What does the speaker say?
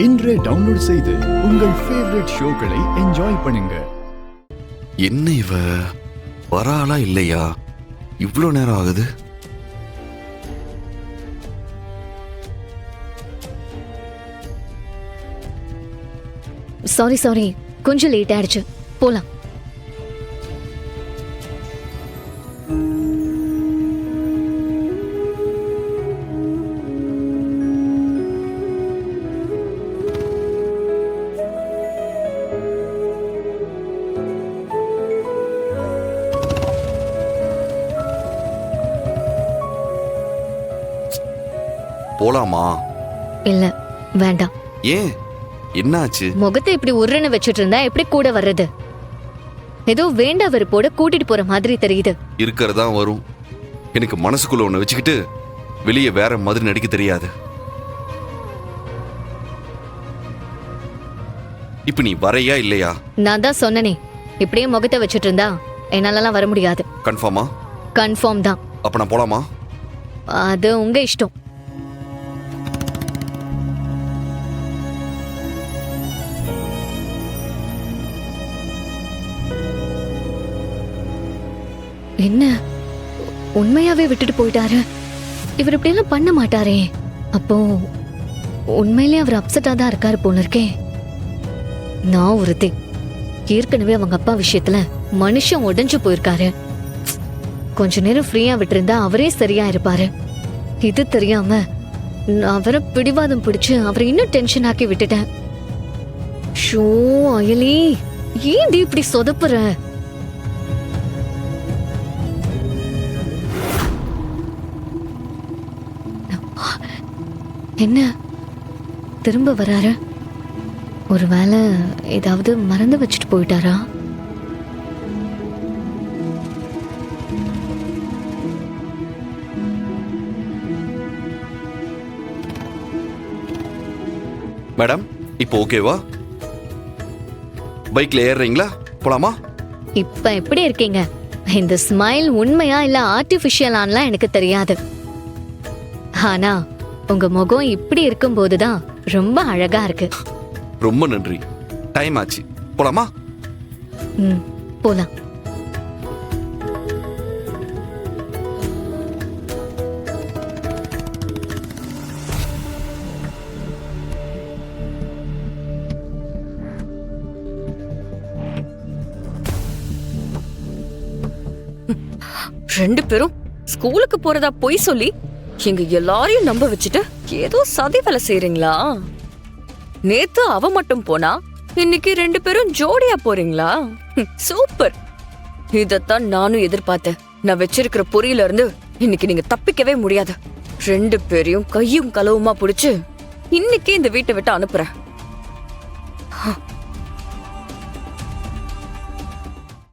இன்றே டவுன்லோட் செய்து உங்கள் ஃபேவரட் ஷோக்களை என்ஜாய் பண்ணுங்க. என்ன இவ வராளா இல்லையா? இவ்வளோ நேரம் ஆகுது. சாரி கொஞ்சம் லேட் ஆயிடுச்சு. போலாம். போலாமா? இல்ல, வேண்டாம். ஏன், என்னாச்சு? முகத்தை இப்படி உருன்னு வச்சிட்டு இருந்தா எப்படி கூட வர்றது? ஏதோ வேண்டா வெறுப்போட கூட்டிட்டு போற மாதிரி தெரியுது. இருக்கிறதா வரும். எனக்கு மனசுக்குள்ள ஒண்ணு வச்சுக்கிட்டு வெளியே வேற மாதிரி நடிக்க தெரியாது. இப்ப நீ வரையா இல்லையா? நான் தான் சொன்னனே, இப்படியே முகத்தை வச்சிட்டு இருந்தா என்னாலலாம் வர முடியாது. கன்ஃபார்மா? கன்ஃபார்ம் தான். அப்ப நான் போலாமா? அது உங்க இஷ்டம். என்ன உண்மையாவே விட்டுட்டு போயிட்டாரு? இவர் இப்படி எல்லாம் பண்ண மாட்டாரே. அப்போ உண்மையிலே அவர் அப்செட்டா தான் இருக்காரு போல இருக்கே. நான் ஒருத்தி ஏற்கனவே அவங்க அப்பா விஷயத்துல மனுஷன் உடைஞ்சு போயிருக்காரு. கொஞ்ச நேரம் ஃப்ரீயா விட்டுருந்தா அவரே சரியா இருப்பாரு. இது தெரியாம அவரை பிடிவாதம் பிடிச்சு அவரை இன்னும் டென்ஷன் ஆக்கி விட்டுட்டேன். ஷோ அயலி, ஏன் இப்படி சொதப்புற? என்ன திரும்ப வராரு? ஒருவேளை ஏதாவது மறந்து வச்சுட்டு போயிட்டாரா? மேடம், இப்போ ஓகேவா? பைக்ல ஏறுறீங்களா? போலாமா? இப்ப எப்படி இருக்கீங்க? இந்த ஸ்மைல் உண்மையா இல்ல ஆர்டிபிஷியலான்லாம் எனக்கு தெரியாது. ஆனா உங்க முகம் இப்படி இருக்கும் போதுதான் ரொம்ப அழகா இருக்கு. ரொம்ப நன்றி. டைம் ஆச்சு, போலாமா? போலாம். ரெண்டு பேரும் ஸ்கூலுக்கு போறதா பொய் சொல்லி எங்க எல்லாரையும் நம்ப வச்சுட்டு ஏதோ சதி வேலை செய்றீங்களா? நேத்து அவ மட்டும் போனா, இன்னைக்கு ரெண்டு பேரும் ஜோடியா போறீங்களா? சூப்பர். இதத்தான் நானும் எதிர்பார்த்தேன். நான் வச்சிருக்கிற பொறியில இருந்து இன்னைக்கு நீங்க தப்பிக்கவே முடியாது. ரெண்டு பேரையும் கையும் களவுமா புடிச்சு இன்னைக்கு இந்த வீட்டை விட்டு அனுப்புறேன்.